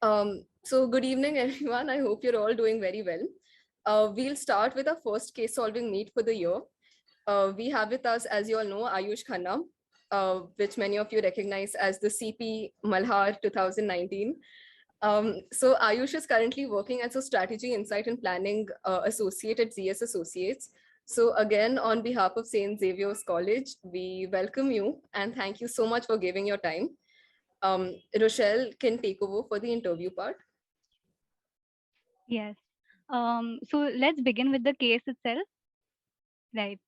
So good evening, everyone. I hope you're all doing very well. We'll start with our first case solving meet for the year. We have with us, as you all know, Ayush Khanna, which many of you recognize as the CP Malhar 2019. So Ayush is currently working as a strategy, insight and planning associate at ZS Associates. So again, on behalf of St. Xavier's College, we welcome you and thank you so much for giving your time. Rochelle can take over for the interview part. Yes. So let's begin with the case itself. Right.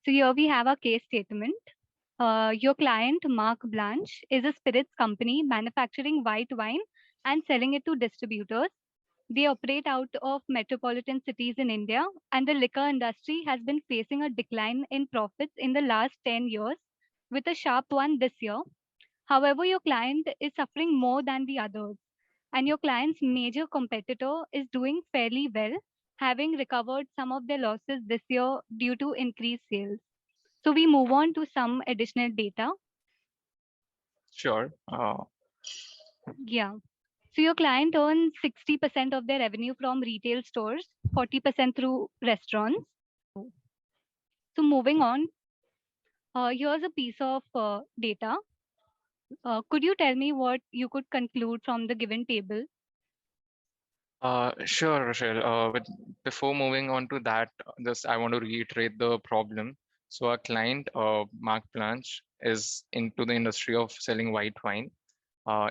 So here we have a case statement. Your client, Mark Blanche, is a spirits company manufacturing white wine and selling it to distributors. They operate out of metropolitan cities in India, and the liquor industry has been facing a decline in profits in the last 10 years, with a sharp one this year. However, your client is suffering more than the others, and your client's major competitor is doing fairly well, having recovered some of their losses this year due to increased sales. So we move on to some additional data. Sure. Yeah. So your client earns 60% of their revenue from retail stores, 40% through restaurants. So moving on, here's a piece of data. Could you tell me what you could conclude from the given table? Sure, Rochelle. But before moving on to that, just I want to reiterate the problem. So our client, Mark Blanche, is into the industry of selling white wine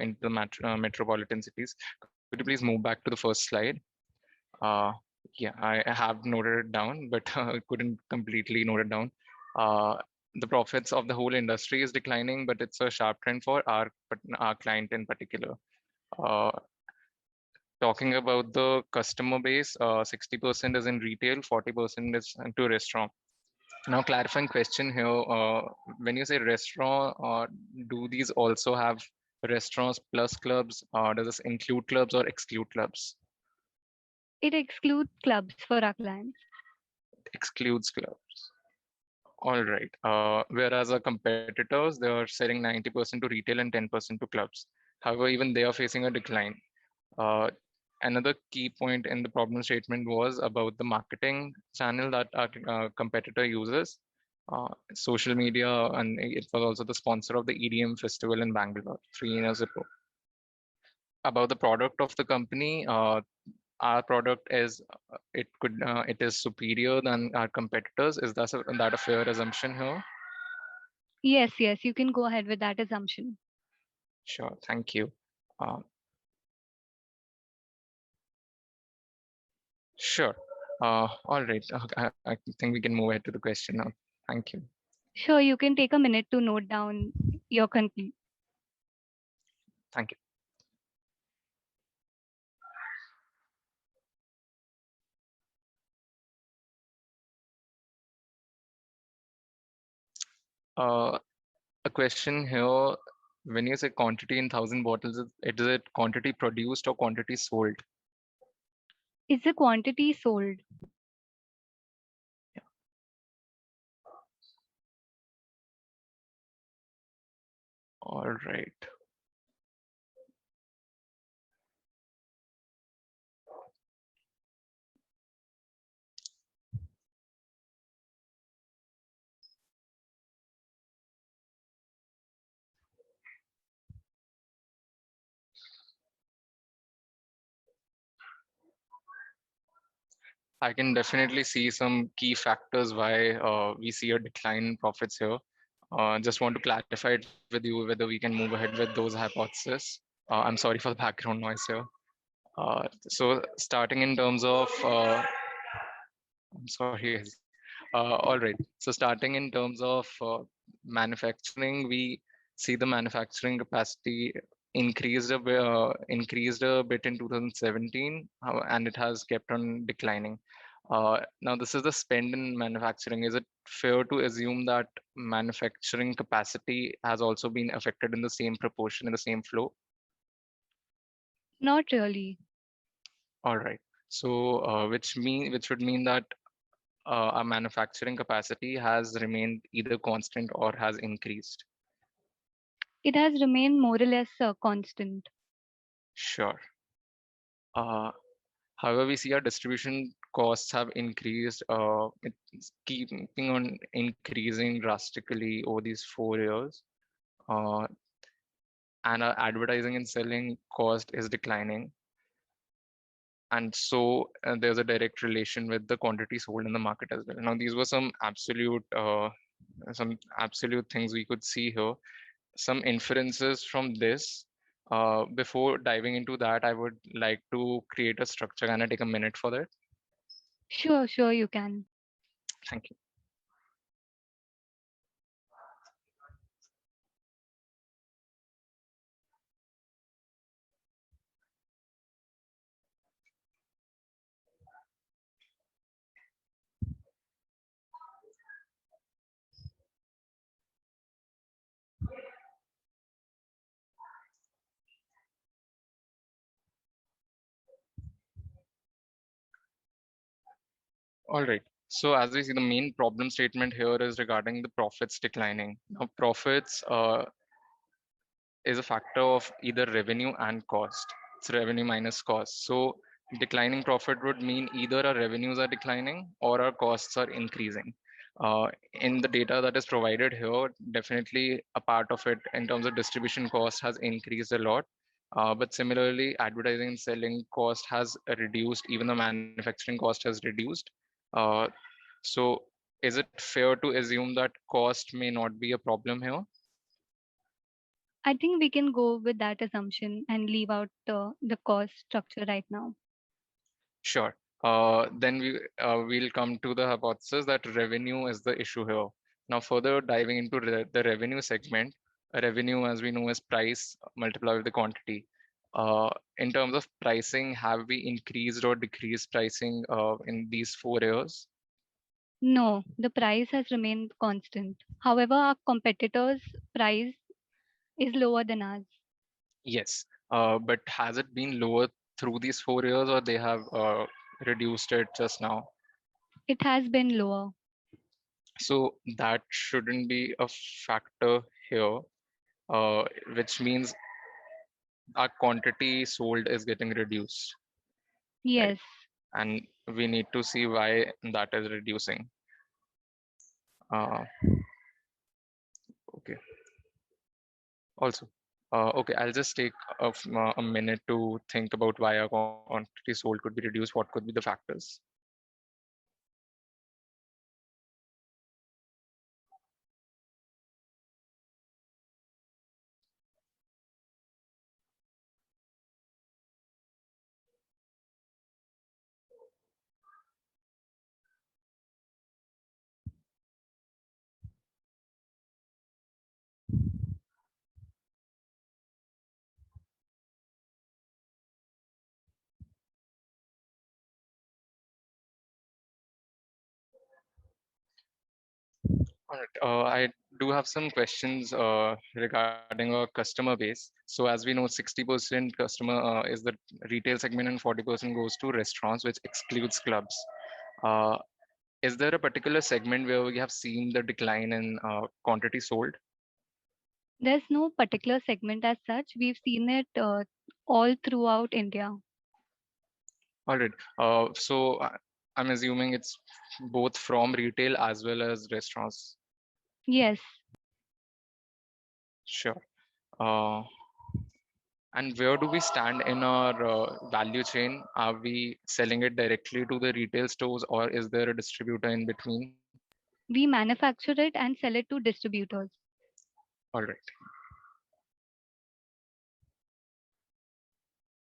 into the metropolitan cities. Could you please move back to the first slide? Uh, yeah, I have noted it down, but couldn't completely note it down. Uh, the profits of the whole industry is declining, but it's a sharp trend for our client in particular. Uh, Talking about the customer base, 60% is in retail, 40% is into restaurant. Now, clarifying question here, when you say restaurant, do these also have restaurants plus clubs? Does this include clubs or exclude clubs? It excludes clubs for our clients. Excludes clubs. All right. Whereas our competitors, they are selling 90% to retail and 10% to clubs. However, even they are facing a decline. Uh, Another key point in the problem statement was about the marketing channel that our competitor uses, social media, and it was also the sponsor of the EDM festival in Bangalore 3 years ago. About the product of the company, our product is it is superior than our competitors. Is that a fair assumption here? Yes, yes, you can go ahead with that assumption. Sure, thank you. Uh, sure. All right. I think we can move ahead to the question now. Thank you. Sure, you can take a minute to note down your conclusion. Thank you. A question here. When you say quantity in 1,000 bottles, is it quantity produced or quantity sold? Is the quantity sold? Yeah. All right. I can definitely see some key factors why we see a decline in profits here. Just want to clarify it with you whether we can move ahead with those hypotheses. I'm sorry for the background noise here. So starting in terms of, I'm sorry, guys. All right. So starting in terms of manufacturing, we see the manufacturing capacity increased a bit in 2017, and it has kept on declining. Now, this is the spend in manufacturing. Is it fair to assume that manufacturing capacity has also been affected in the same proportion, in the same flow? Not really. All right. So, which would mean that our manufacturing capacity has remained either constant or has increased. It has remained more or less constant. Sure. However, we see our distribution costs have increased. It's keeping on increasing drastically over these 4 years. Uh, and our advertising and selling cost is declining. And so there's a direct relation with the quantity sold in the market as well. Now, these were some absolute things we could see here. Some inferences from this. Before diving into that, I would like to create a structure. Can I take a minute for that? Sure, you can. Thank you. All right. So as we see, the main problem statement here is regarding the profits declining. Now, profits is a factor of either revenue and cost. It's revenue minus cost. So declining profit would mean either our revenues are declining or our costs are increasing. In the data that is provided here, definitely a part of it in terms of distribution cost has increased a lot. But similarly, advertising and selling cost has reduced, even the manufacturing cost has reduced. Uh, so is it fair to assume that cost may not be a problem here? I think we can go with that assumption and leave out the cost structure right now. Sure. Then we'll come to the hypothesis that revenue is the issue here. Now, further diving into the revenue segment, revenue, as we know, is price multiplied with the quantity. In terms of pricing, have we increased or decreased pricing in these 4 years? No, the price has remained constant. However, our competitors' price is lower than ours. Yes. But has it been lower through these 4 years, or they have reduced it just now? It has been lower. So that shouldn't be a factor here, which means our quantity sold is getting reduced, right? Yes. And we need to see why that is reducing. Uh, okay. Also, okay, I'll just take a minute to think about why our quantity sold could be reduced. What could be the factors? All right. I do have some questions regarding our customer base. So as we know, 60% customer is the retail segment and 40% goes to restaurants, which excludes clubs. Uh, is there a particular segment where we have seen the decline in quantity sold? There's no particular segment as such. We've seen it all throughout India. All right. So I'm assuming it's both from retail as well as restaurants. Yes. Sure. Uh, and where do we stand in our value chain? Are we selling it directly to the retail stores, or is there a distributor in between? We manufacture it and sell it to distributors. All right.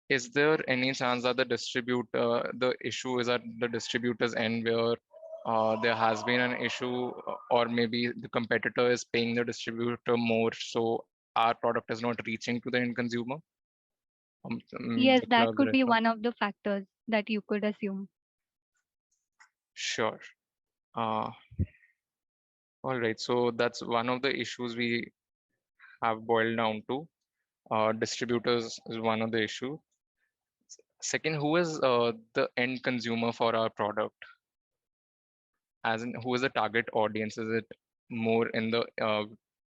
Is there any chance that the issue is at the distributor's end where there has been an issue, or maybe the competitor is paying the distributor more, so our product is not reaching to the end consumer? Yes, The that club, could be restaurant. one of the factors that you could assume. Sure. Uh, all right. So that's one of the issues we have boiled down to. Distributors is one of the issue. Second, who is the end consumer for our product? As in, who is the target audience? Is it more in the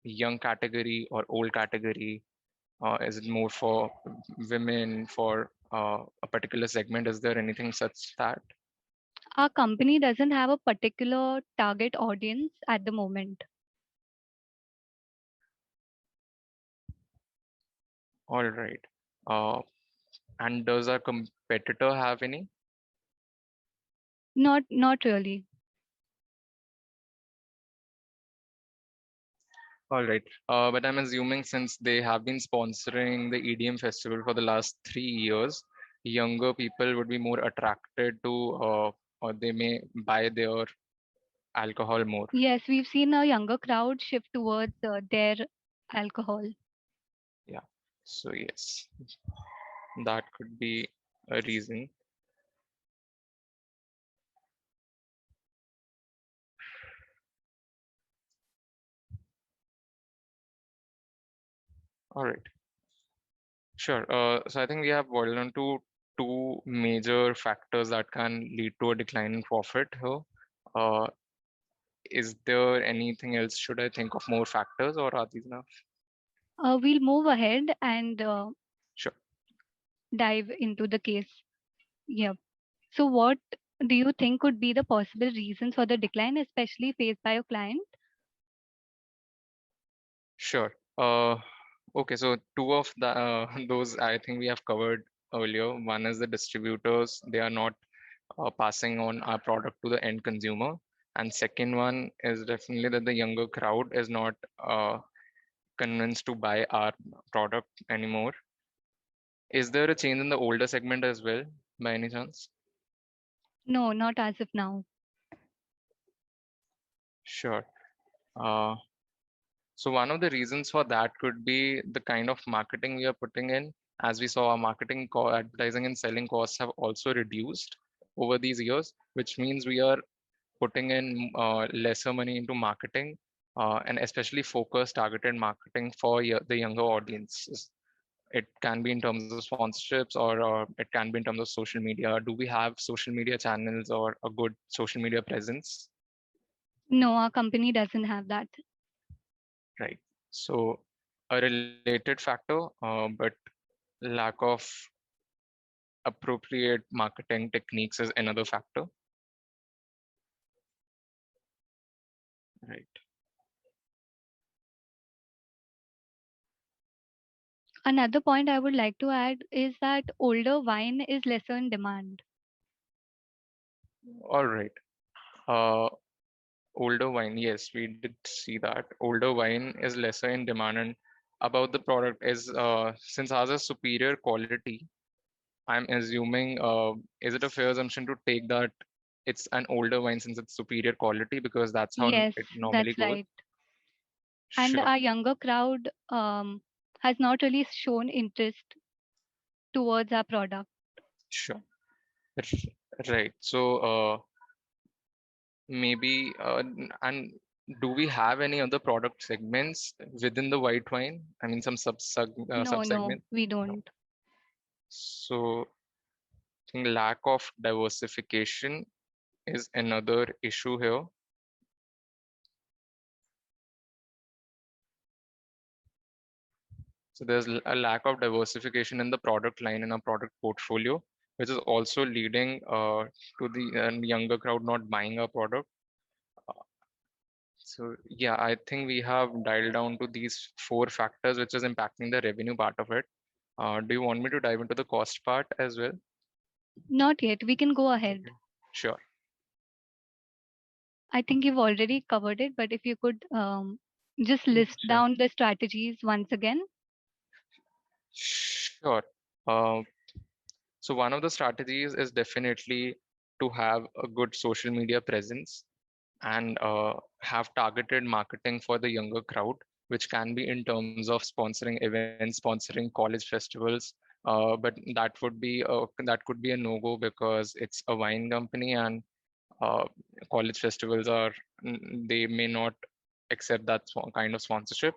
young category or old category? Is it more for women, for a particular segment? Is there anything such that? Our company doesn't have a particular target audience at the moment. All right. And does our competitor have any? Not really. All right. But I'm assuming since they have been sponsoring the EDM festival for the last 3 years, younger people would be more attracted to, or they may buy their alcohol more. Yes, we've seen a younger crowd shift towards their alcohol. Yeah. So yes, that could be a reason. All right. Sure. So I think we have boiled down to two major factors that can lead to a decline in profit here. Uh, is there anything else? Should I think of more factors, or are these enough? We'll move ahead and Sure. dive into the case. Yep. So, what do you think could be the possible reasons for the decline, especially faced by your client? Sure. Okay, so two of the those I think we have covered earlier. One is the distributors; they are not passing on our product to the end consumer, and second one is definitely that the younger crowd is not convinced to buy our product anymore. Is there a change in the older segment as well, by any chance? No, not as of now. Sure. Uh, So one of the reasons for that could be the kind of marketing we are putting in. As we saw, our advertising and selling costs have also reduced over these years, which means we are putting in lesser money into marketing and especially focused targeted marketing for the younger audiences. It can be in terms of sponsorships or it can be in terms of social media. Do we have social media channels or a good social media presence? No, our company doesn't have that. Right. So a related factor, but lack of appropriate marketing techniques is another factor. Right. Another point I would like to add is that older wine is lesser in demand. All right. Uh, older wine, yes, we did see that. Older wine is lesser in demand, and about the product is since ours is superior quality, I'm assuming is it a fair assumption to take that it's an older wine since it's superior quality because that's how Yes, it normally that's goes? right. And Sure, our younger crowd has not really shown interest towards our product. sure. Right. So maybe and do we have any other product segments within the white wine? I mean, some No, sub no, segment. we No. don't. So I think lack of diversification is another issue here. So there's a lack of diversification in the product line in our product portfolio, which is also leading to the younger crowd not buying our product. So yeah, I think we have dialed down to these four factors, which is impacting the revenue part of it. Do you want me to dive into the cost part as well? Not yet. We can go ahead. Okay. Sure. I think you've already covered it, but if you could just list Sure. down the strategies once again. Sure. Uh, so one of the strategies is definitely to have a good social media presence and have targeted marketing for the younger crowd, which can be in terms of sponsoring events, sponsoring college festivals. But that could be a no-go because it's a wine company and uh, college festivals are they may not accept that kind of sponsorship.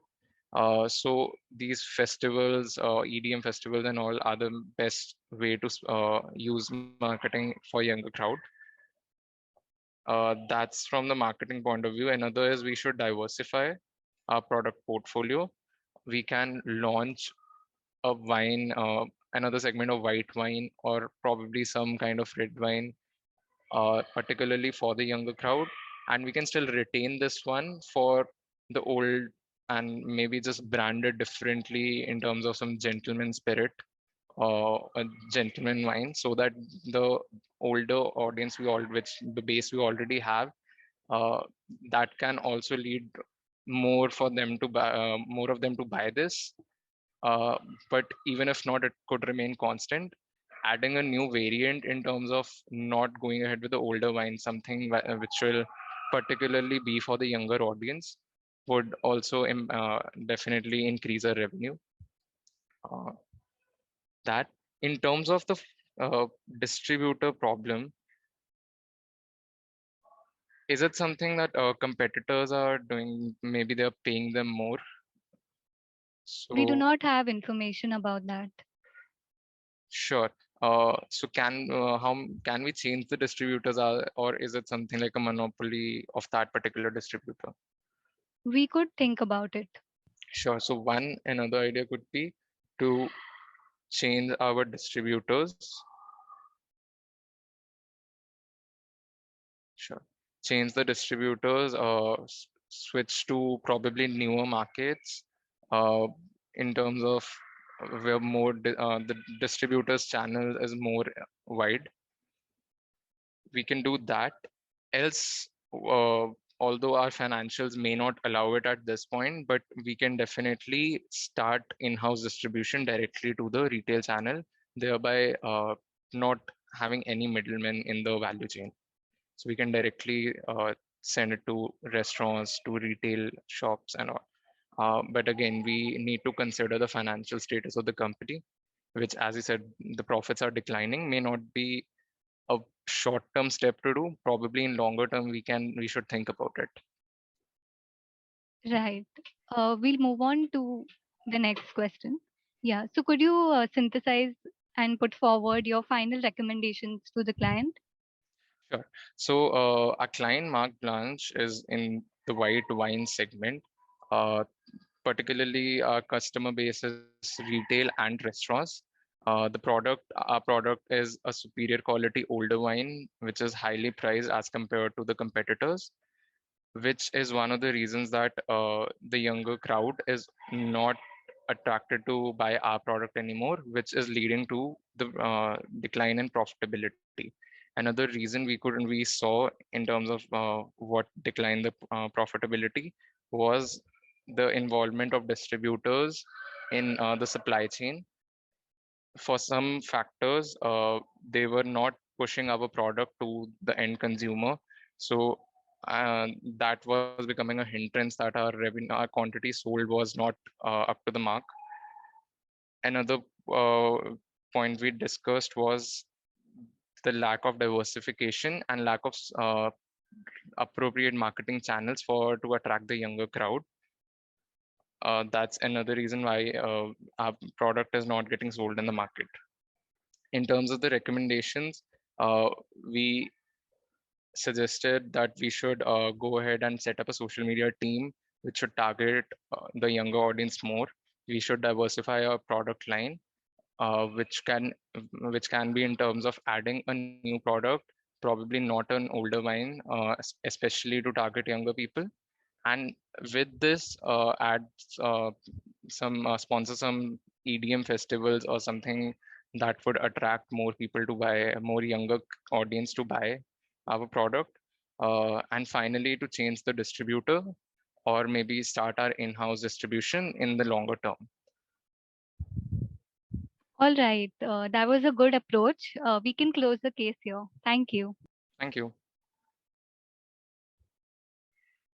So these festivals, EDM festivals and all are the best way to use marketing for younger crowd. That's from the marketing point of view. Another is we should diversify our product portfolio. We can launch a wine another segment of white wine or probably some kind of red wine, particularly for the younger crowd. And we can still retain this one for the old and maybe just branded differently in terms of some gentleman spirit or a gentleman wine, so that the older audience which the base we already have, uh, that can also lead more for them to buy, more of them to buy this. uh, but even if not, it could remain constant. Adding a new variant in terms of not going ahead with the older wine, something which will particularly be for the younger audience, would also definitely increase our revenue. Uh, that in terms of the distributor problem, is it something that competitors are doing? Maybe they're paying them more. We do So not have information about that. sure. So can we change the distributors, or is it something like a monopoly of that particular distributor? We could think about it. Sure. So another idea could be to change our distributors. Sure. Change the distributors, switch to probably newer markets, uh, in terms of where the distributors channel is more wide. We can do that. Else, although our financials may not allow it at this point, but we can definitely start in-house distribution directly to the retail channel, thereby not having any middlemen in the value chain. So we can directly send it to restaurants, to retail shops and all. But again, we need to consider the financial status of the company, which, as you said, the profits are declining, may not be a short-term step to do. Probably in longer term, we should think about it. Right. We'll move on to the next question. Yeah. So could you synthesize and put forward your final recommendations to the client? Sure. So our client Mark Blanche is in the white wine segment. Uh, Particularly our customer base is retail and restaurants. Our product is a superior quality older wine, which is highly priced as compared to the competitors, which is one of the reasons that the younger crowd is not attracted to buy our product anymore, which is leading to the decline in profitability. Another reason we saw in terms of what declined the profitability was the involvement of distributors in the supply chain. For some factors, they were not pushing our product to the end consumer. So that was becoming a hindrance that our revenue, our quantity sold was not up to the mark. Another uh, point we discussed was the lack of diversification and lack of appropriate marketing channels for to attract the younger crowd. That's another reason why our product is not getting sold in the market. In terms of the recommendations, we suggested that we should go ahead and set up a social media team which should target the younger audience more. We should diversify our product line, which can be in terms of adding a new product, probably not an older wine, especially to target younger people. And with this, add some sponsor some EDM festivals or something that would attract more people to buy, more younger audience to buy our product. And finally, to change the distributor or maybe start our in-house distribution in the longer term. All right. That was a good approach. We can close the case here. Thank you. Thank you.